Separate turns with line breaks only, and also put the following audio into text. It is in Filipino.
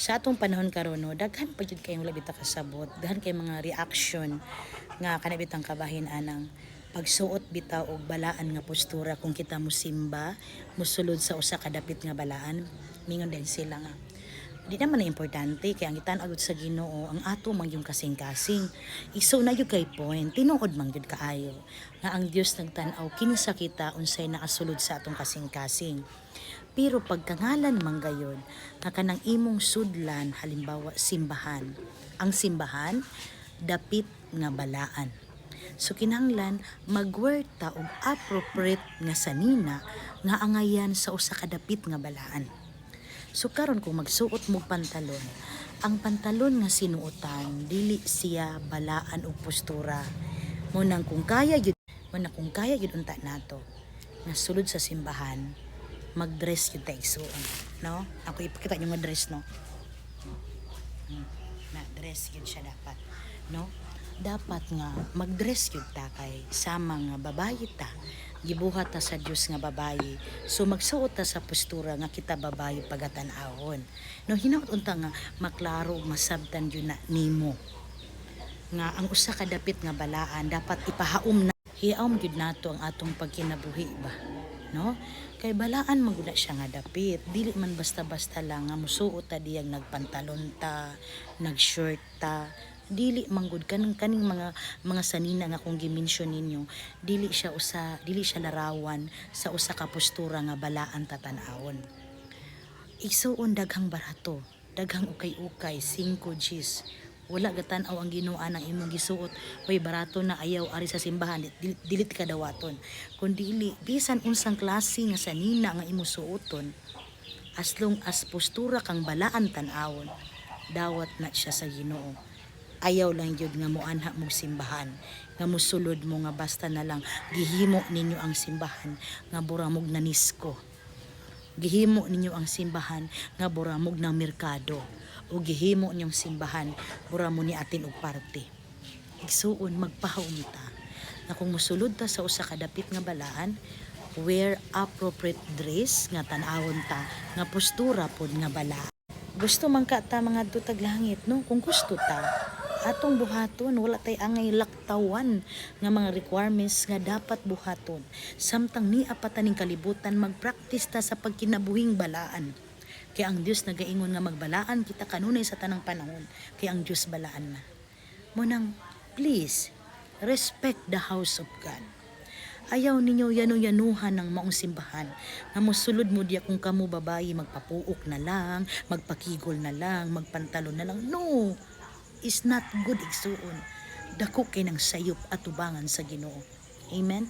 sa atong panahon karon no, daghan pa jud kayong labi ta kasabot, daghan kay mga reaction nga kanabitang kabahin anang pagsuot bitaw og balaan nga postura kung kita musimba, musulod sa usa ka dapit nga balaan, mingon din sila nga di naman na importante kay ang itan-agud sa Ginoo ang ato man yung kasing-kasing. Iso na gyud kay point, tinuod man gyud kaayo nga ang Dios nagtan-aw kinsa kita unsay nakasulod sa atong kasing-kasing. Pero pagkangalan man gayon nga kanang imong sudlan halimbawa simbahan. Ang simbahan dapit nga balaan. So kinahanglan mag-wear ta og appropriate nga sanina nga angayan sa usa ka dapit nga balaan. So karon kung magsuot mo pantalon, ang pantalon nga sinuotan dili siya balaan og postura. Mo nang kung kaya gyud unta nato nga sulod sa simbahan, mag-dress gyud ta igsuon, no? Ako ipakita niyo nga dress, no? Na dress gyud siya dapat, no? Dapat nga mag-dress gyud ta kay sama nga babayi ta, gibuhat ta sa Dios nga babayi, so magsuot ta sa postura nga kita babayi pagatan-ahon, no? Hinaut unta nga maklaro masabtan gyud na nimo nga ang usa ka dapit nga balaan dapat ipahaom na hiaom gyud nato ang atong pagkinabuhi ba, no? Kay balaan man gud siya nga dapit, dili man basta-basta lang nga musuot ta diyang nagpantalon ta, nag-shirt ta, dili manggod kaning mga sanina nga kung gi-mention ninyo, dili siya larawan sa usa ka postura nga balaan tatanawon. Igsuon daghang barato, daghang ukay-ukay, 5 Gs. Wala gatan-aw ang Ginoo nang imong gisuot, way barato na ayaw ari sa simbahan, dilit ka dawaton. Kun dili bisan unsang klase nga sanina nga imong suoton, as long as postura kang balaan tan-awon, dawat na siya sa Ginoo. Ayaw lang yun nga moanha mong simbahan, nga musulod mo nga basta na lang gihimo ninyo ang simbahan nga buramog na nisko, gihimo ninyo ang simbahan nga buramog ng merkado, o gihimo ninyong simbahan buramo ni atin og parte. Igsuon magpahawom ta nga kung musulod ta sa usa ka dapit nga balaan, wear appropriate dress nga tan-awon ta nga postura pod nga balaan. Gusto man ka ta mga dutag langit, no? Kung gusto ta atong buhaton, wala tay angay laktawan nga mga requirements nga dapat buhaton. Samtang ni apataning kalibutan magpractice ta sa pagkinabuhing balaan. Kaya ang Dios nagaingon nga magbalaan kita kanunay sa tanang panahon. Kaya ang Dios balaan na. Munang please respect the house of God. Ayaw ninyo yanu-yanuhan ng maong simbahan nga mosulod mo diya kung kamo babayi magpapuok na lang, magpakigol na lang, magpantalon na lang. No, is not good igsuon. Dako kay nang sayop at tubangan sa Ginoo. Amen.